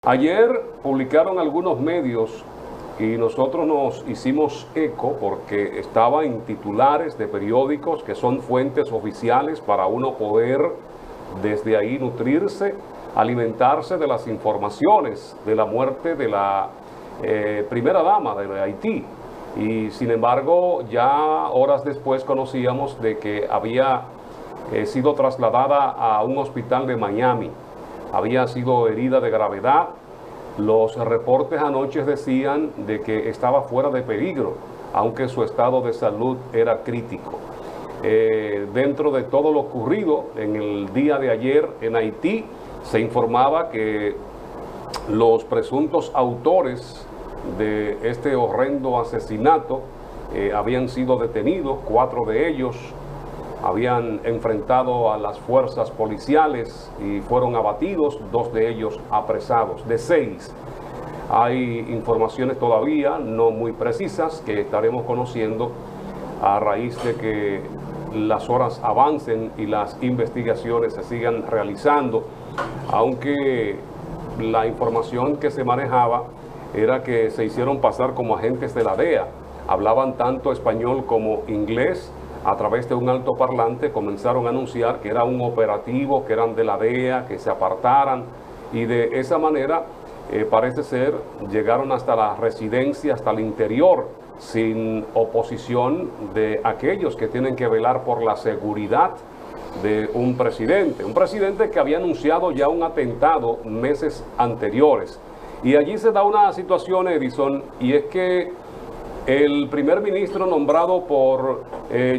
Ayer publicaron algunos medios y nosotros nos hicimos eco porque estaba en titulares de periódicos que son fuentes oficiales para uno poder desde ahí nutrirse, alimentarse de las informaciones de la muerte de la primera dama de Haití. Y sin embargo, ya horas después conocíamos de que había sido trasladada a un hospital de Miami. Había sido herida de gravedad. Los reportes anoche decían de que estaba fuera de peligro, aunque su estado de salud era crítico. Dentro de todo lo ocurrido en el día de ayer en Haití, se informaba que los presuntos autores de este horrendo asesinato habían sido detenidos. 4 de ellos habían enfrentado a las fuerzas policiales y fueron abatidos, 2 de ellos apresados. De 6 hay informaciones todavía no muy precisas que estaremos conociendo a raíz de que las horas avancen y las investigaciones se sigan realizando, aunque la información que se manejaba era que se hicieron pasar como agentes de la DEA, hablaban tanto español como inglés. A través de un altoparlante comenzaron a anunciar que era un operativo, que eran de la DEA, que se apartaran, y de esa manera parece ser llegaron hasta la residencia, hasta el interior, sin oposición de aquellos que tienen que velar por la seguridad de un presidente que había anunciado ya un atentado meses anteriores. Y allí se da una situación, Edison, y es que el primer ministro nombrado por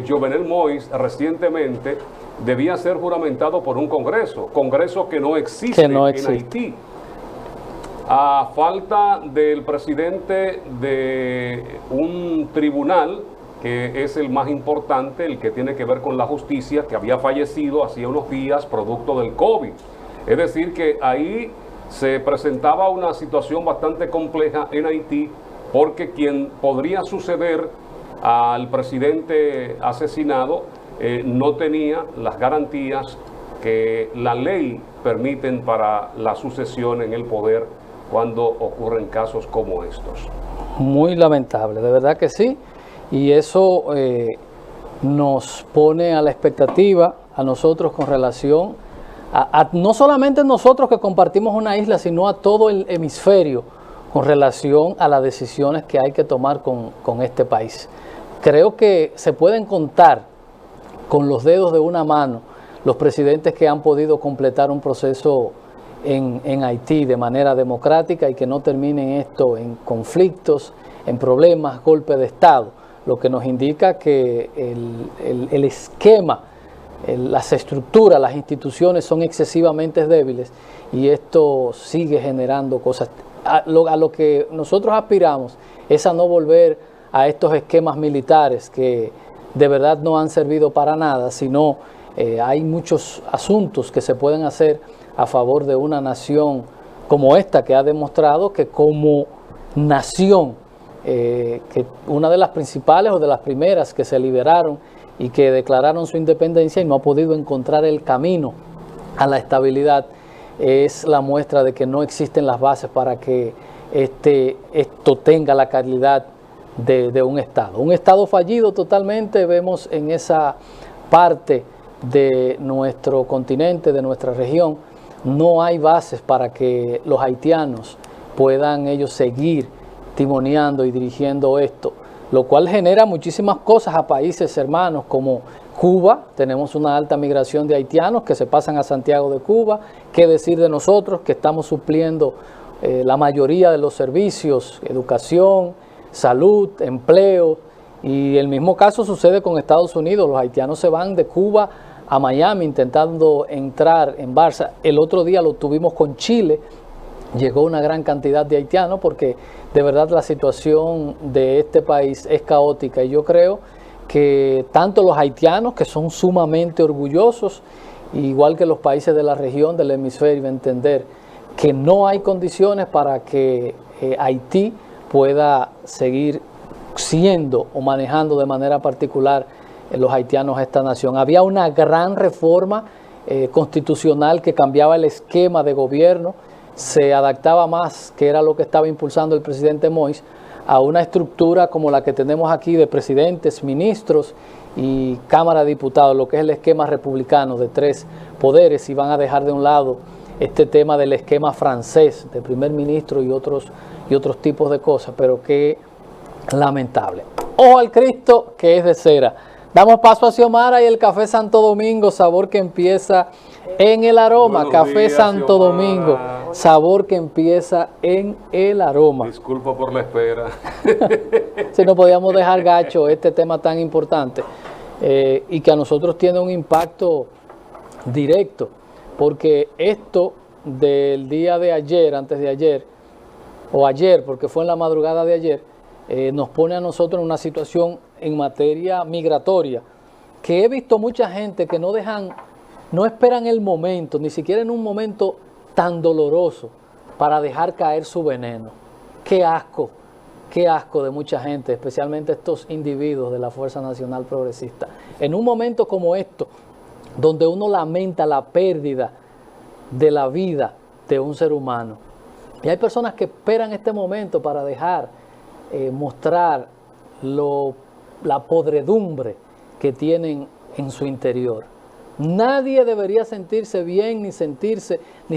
Jovenel Moïse recientemente debía ser juramentado por un congreso que no existe en Haití. A falta del presidente de un tribunal que es el más importante, el que tiene que ver con la justicia, que había fallecido hacía unos días producto del COVID. Es decir, que ahí se presentaba una situación bastante compleja en Haití, porque quien podría suceder al presidente asesinado no tenía las garantías que la ley permiten para la sucesión en el poder cuando ocurren casos como estos. Muy lamentable, de verdad que sí, y eso nos pone a la expectativa a nosotros con relación a no solamente nosotros que compartimos una isla, sino a todo el hemisferio con relación a las decisiones que hay que tomar con este país. Creo que se pueden contar con los dedos de una mano los presidentes que han podido completar un proceso en Haití de manera democrática y que no termine esto en conflictos, en problemas, golpe de Estado, lo que nos indica que el esquema, las estructuras, las instituciones son excesivamente débiles y esto sigue generando cosas. A lo que nosotros aspiramos es a no volver a estos esquemas militares que de verdad no han servido para nada, sino hay muchos asuntos que se pueden hacer a favor de una nación como esta, que ha demostrado que como nación, que una de las principales o de las primeras que se liberaron y que declararon su independencia y no ha podido encontrar el camino a la estabilidad, es la muestra de que no existen las bases para que esto tenga la calidad de un Estado. Un Estado fallido totalmente vemos en esa parte de nuestro continente, de nuestra región. No hay bases para que los haitianos puedan ellos seguir timoneando y dirigiendo esto, lo cual genera muchísimas cosas a países hermanos como Cuba. Tenemos una alta migración de haitianos que se pasan a Santiago de Cuba. ¿Qué decir de nosotros que estamos supliendo la mayoría de los servicios, educación, salud, empleo? Y el mismo caso sucede con Estados Unidos. Los haitianos se van de Cuba a Miami intentando entrar en Barça. El otro día lo tuvimos con Chile. Llegó una gran cantidad de haitianos porque de verdad la situación de este país es caótica y yo creo que tanto los haitianos, que son sumamente orgullosos, igual que los países de la región del hemisferio, entender que no hay condiciones para que Haití pueda seguir siendo o manejando de manera particular los haitianos esta nación. Había una gran reforma constitucional que cambiaba el esquema de gobierno se adaptaba más, que era lo que estaba impulsando el presidente Moïse, a una estructura como la que tenemos aquí de presidentes, ministros y Cámara de Diputados, lo que es el esquema republicano de 3 poderes, y van a dejar de un lado este tema del esquema francés, de primer ministro y otros tipos de cosas, pero que lamentable. Ojo al Cristo que es de cera. Damos paso a Xiomara y el Café Santo Domingo, sabor que empieza en el aroma. Buenos Café días, Santo Xiomara. Domingo, sabor que empieza en el aroma. Disculpa por la espera. Si no podíamos dejar gacho este tema tan importante y que a nosotros tiene un impacto directo, porque esto del día de ayer, antes de ayer, o ayer, porque fue en la madrugada de ayer, nos pone a nosotros en una situación en materia migratoria, que he visto mucha gente que no esperan el momento, ni siquiera en un momento tan doloroso, para dejar caer su veneno. Qué asco de mucha gente, especialmente estos individuos de la Fuerza Nacional Progresista. En un momento como esto, donde uno lamenta la pérdida de la vida de un ser humano, y hay personas que esperan este momento para dejar mostrar la podredumbre que tienen en su interior. Nadie debería sentirse bien, ni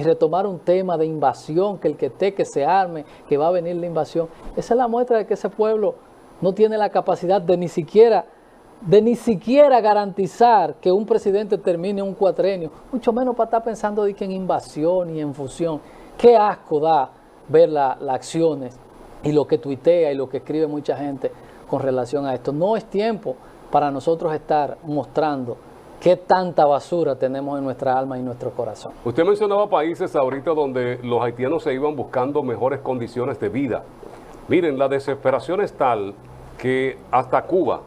retomar un tema de invasión, que se arme, que va a venir la invasión. Esa es la muestra de que ese pueblo no tiene la capacidad de ni siquiera garantizar que un presidente termine un cuatrenio, mucho menos para estar pensando de que en invasión y en fusión. Qué asco da ver las acciones y lo que tuitea y lo que escribe mucha gente con relación a esto. No es tiempo para nosotros estar mostrando qué tanta basura tenemos en nuestra alma y nuestro corazón. Usted mencionaba países ahorita donde los haitianos se iban buscando mejores condiciones de vida. Miren, la desesperación es tal que hasta Cuba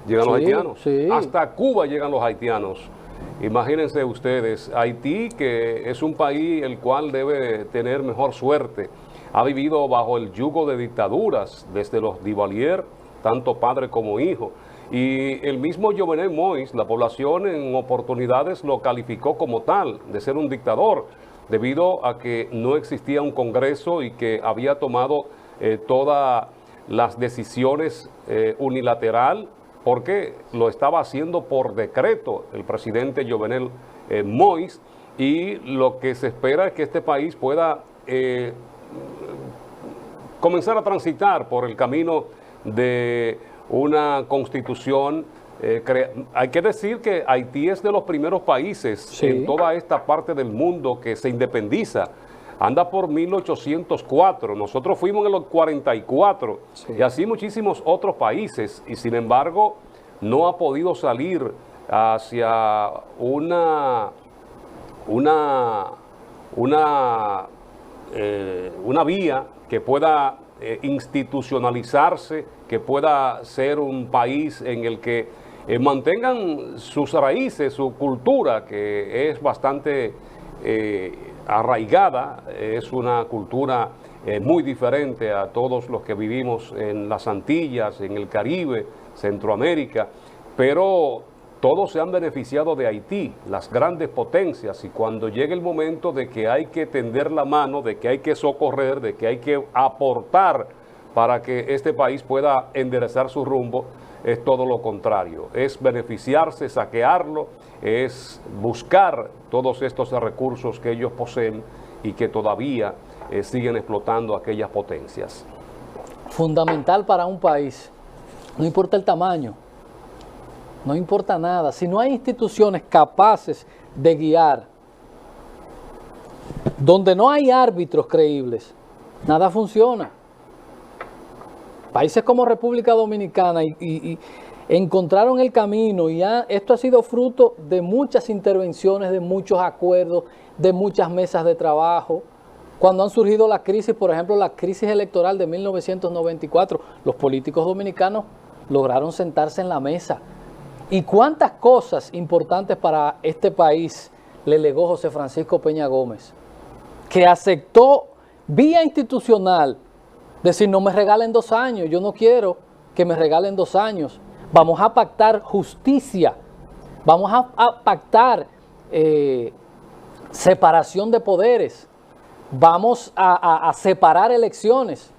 llegan los haitianos. Sí. Hasta Cuba llegan los haitianos. Imagínense ustedes, Haití, que es un país el cual debe tener mejor suerte, ha vivido bajo el yugo de dictaduras, desde los Duvalier, tanto padre como hijo. Y el mismo Jovenel Moïse, la población en oportunidades lo calificó como tal, de ser un dictador, debido a que no existía un Congreso y que había tomado todas las decisiones unilateral, porque lo estaba haciendo por decreto el presidente Jovenel Moïse, y lo que se espera es que este país pueda comenzar a transitar por el camino de una constitución. Hay que decir que Haití es de los primeros países en toda esta parte del mundo que se independiza. Anda por 1804, nosotros fuimos en los 44, y así muchísimos otros países, y sin embargo no ha podido salir hacia una vía que pueda institucionalizarse, que pueda ser un país en el que mantengan sus raíces, su cultura, que es bastante arraigada, es una cultura muy diferente a todos los que vivimos en las Antillas, en el Caribe, Centroamérica, pero todos se han beneficiado de Haití, las grandes potencias, y cuando llegue el momento de que hay que tender la mano, de que hay que socorrer, de que hay que aportar para que este país pueda enderezar su rumbo, es todo lo contrario, es beneficiarse, saquearlo, es buscar todos estos recursos que ellos poseen y que todavía siguen explotando aquellas potencias. Fundamental para un país, no importa el tamaño, no importa nada, si no hay instituciones capaces de guiar, donde no hay árbitros creíbles, nada funciona. Países como República Dominicana y encontraron el camino, y esto ha sido fruto de muchas intervenciones, de muchos acuerdos, de muchas mesas de trabajo. Cuando han surgido las crisis, por ejemplo, la crisis electoral de 1994, los políticos dominicanos lograron sentarse en la mesa. ¿Y cuántas cosas importantes para este país le legó José Francisco Peña Gómez? Que aceptó vía institucional decir: no me regalen 2 años, yo no quiero que me regalen 2 años. Vamos a pactar justicia, vamos a pactar separación de poderes, vamos a separar elecciones,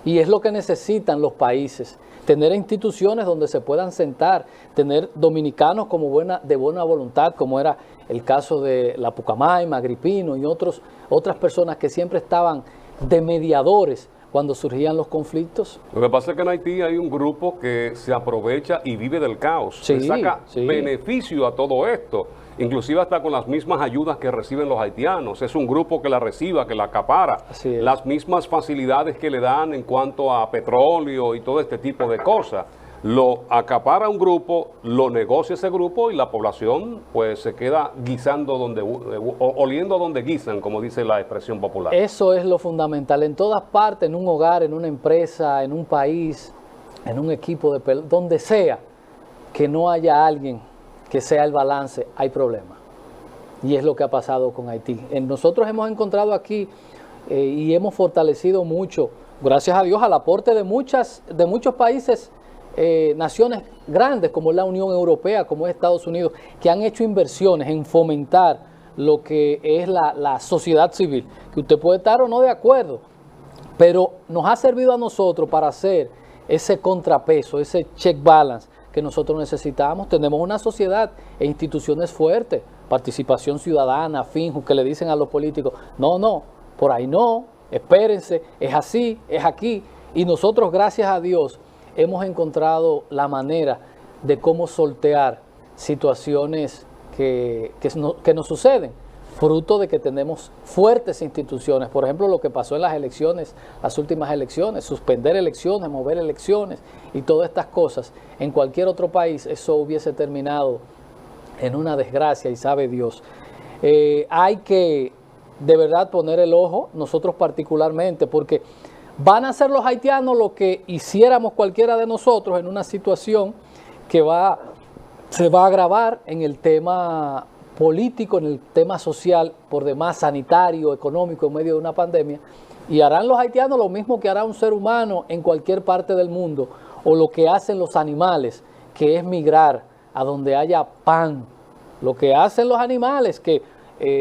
y es lo que necesitan los países, tener instituciones donde se puedan sentar, tener dominicanos como de buena voluntad, como era el caso de la Pucamaima, Agripino y otras personas que siempre estaban de mediadores cuando surgían los conflictos. Lo que pasa es que en Haití hay un grupo que se aprovecha y vive del caos, Sí, que saca sí. beneficio a todo esto, inclusive hasta con las mismas ayudas que reciben los haitianos. Es un grupo que la reciba, que la acapara, Así es. las mismas facilidades que le dan en cuanto a petróleo y todo este tipo de cosas. Lo acapara un grupo, lo negocia ese grupo y la población pues se queda guisando oliendo donde guisan, como dice la expresión popular. Eso es lo fundamental, en todas partes, en un hogar, en una empresa, en un país, en un equipo de pelota, donde sea, que no haya alguien que sea el balance, hay problema. Y es lo que ha pasado con Haití. Nosotros hemos encontrado aquí y hemos fortalecido mucho, gracias a Dios, al aporte de muchos países, naciones grandes como es la Unión Europea, como es Estados Unidos, que han hecho inversiones en fomentar lo que es la sociedad civil, que usted puede estar o no de acuerdo, pero nos ha servido a nosotros para hacer ese contrapeso, ese check balance que nosotros necesitamos. Tenemos una sociedad e instituciones fuertes, participación ciudadana, FINJU, que le dicen a los políticos, no, por ahí no, espérense, es así, es aquí, y nosotros, gracias a Dios, hemos encontrado la manera de cómo sortear situaciones que nos suceden, fruto de que tenemos fuertes instituciones. Por ejemplo, lo que pasó en las elecciones, las últimas elecciones, suspender elecciones, mover elecciones y todas estas cosas. En cualquier otro país eso hubiese terminado en una desgracia, y sabe Dios. Hay que de verdad poner el ojo, nosotros particularmente, porque van a hacer los haitianos lo que hiciéramos cualquiera de nosotros en una situación que se va a agravar en el tema político, en el tema social, por demás sanitario, económico, en medio de una pandemia, y harán los haitianos lo mismo que hará un ser humano en cualquier parte del mundo, o lo que hacen los animales, que es migrar a donde haya pan. Lo que hacen los animales, que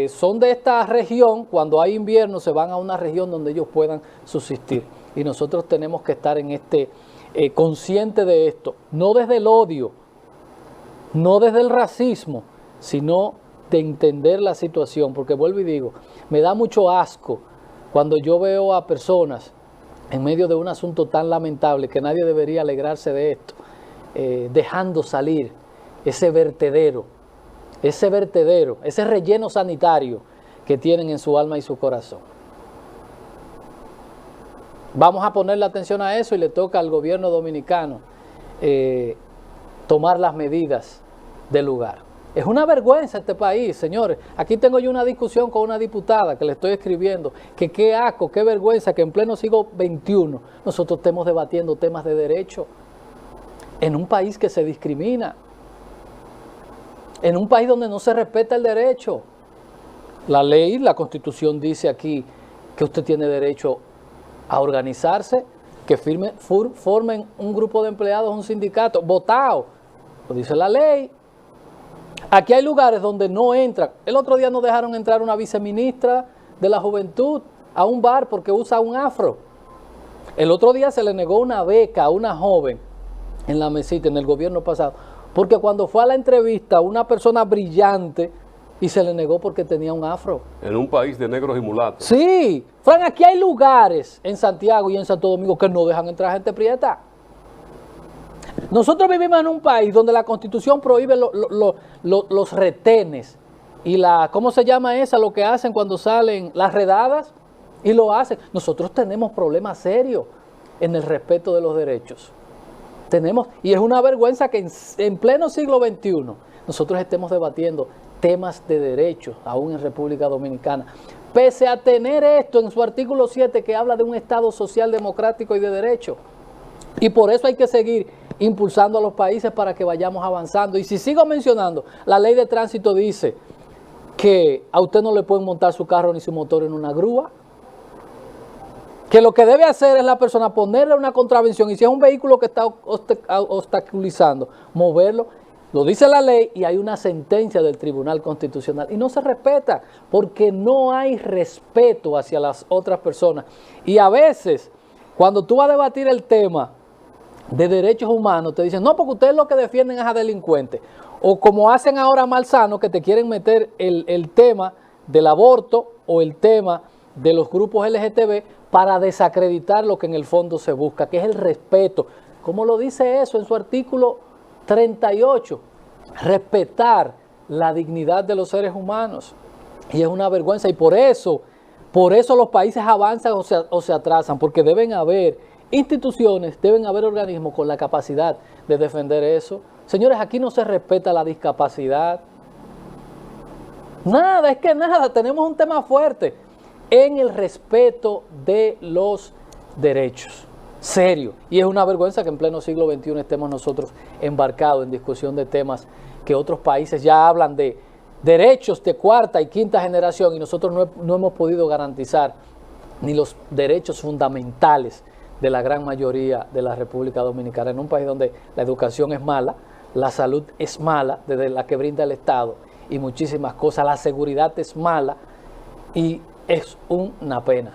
son de esta región, cuando hay invierno se van a una región donde ellos puedan subsistir. Y nosotros tenemos que estar en consciente de esto, no desde el odio, no desde el racismo, sino de entender la situación, porque vuelvo y digo, me da mucho asco cuando yo veo a personas en medio de un asunto tan lamentable que nadie debería alegrarse de esto, dejando salir ese vertedero, ese relleno sanitario que tienen en su alma y su corazón. Vamos a ponerle atención a eso, y le toca al gobierno dominicano tomar las medidas del lugar. Es una vergüenza este país, señores. Aquí tengo yo una discusión con una diputada que le estoy escribiendo, que qué asco, qué vergüenza que en pleno siglo XXI nosotros estemos debatiendo temas de derecho en un país que se discrimina, en un país donde no se respeta el derecho. La ley, la Constitución dice aquí que usted tiene derecho a organizarse, que formen un grupo de empleados, un sindicato, votado, lo dice la ley. Aquí hay lugares donde no entran. El otro día no dejaron entrar una viceministra de la Juventud a un bar porque usa un afro. El otro día se le negó una beca a una joven en la mesita, en el gobierno pasado, porque cuando fue a la entrevista, una persona brillante, y se le negó porque tenía un afro. En un país de negros y mulatos. Sí, Fran, aquí hay lugares en Santiago y en Santo Domingo que no dejan entrar gente prieta. Nosotros vivimos en un país donde la Constitución prohíbe los retenes y ¿cómo se llama esa? Lo que hacen cuando salen las redadas, y lo hacen. Nosotros tenemos problemas serios en el respeto de los derechos. Y es una vergüenza que en pleno siglo XXI nosotros estemos debatiendo temas de derechos, aún en República Dominicana, pese a tener esto en su artículo 7 que habla de un Estado social, democrático y de derecho. Y por eso hay que seguir impulsando a los países para que vayamos avanzando. Y si sigo mencionando, la ley de tránsito dice que a usted no le pueden montar su carro ni su motor en una grúa, que lo que debe hacer es la persona ponerle una contravención, y si es un vehículo que está obstaculizando, moverlo. lo dice la ley y hay una sentencia del Tribunal Constitucional y no se respeta porque no hay respeto hacia las otras personas. Y a veces, cuando tú vas a debatir el tema de derechos humanos, te dicen, no, porque ustedes lo que defienden es a delincuentes. O como hacen ahora Malsano, que te quieren meter el tema del aborto o el tema de los grupos LGTB para desacreditar lo que en el fondo se busca, que es el respeto. ¿Cómo lo dice eso en su artículo 38? Respetar la dignidad de los seres humanos. Y es una vergüenza, y por eso los países avanzan o se atrasan, porque deben haber instituciones, deben haber organismos con la capacidad de defender eso. Señores, aquí no se respeta la discapacidad. Nada, es que nada, tenemos un tema fuerte en el respeto de los derechos. Serio. Y es una vergüenza que en pleno siglo XXI estemos nosotros embarcados en discusión de temas que otros países ya hablan de derechos de cuarta y quinta generación y nosotros no hemos podido garantizar ni los derechos fundamentales de la gran mayoría de la República Dominicana, en un país donde la educación es mala, la salud es mala, desde la que brinda el Estado y muchísimas cosas, la seguridad es mala y es una pena.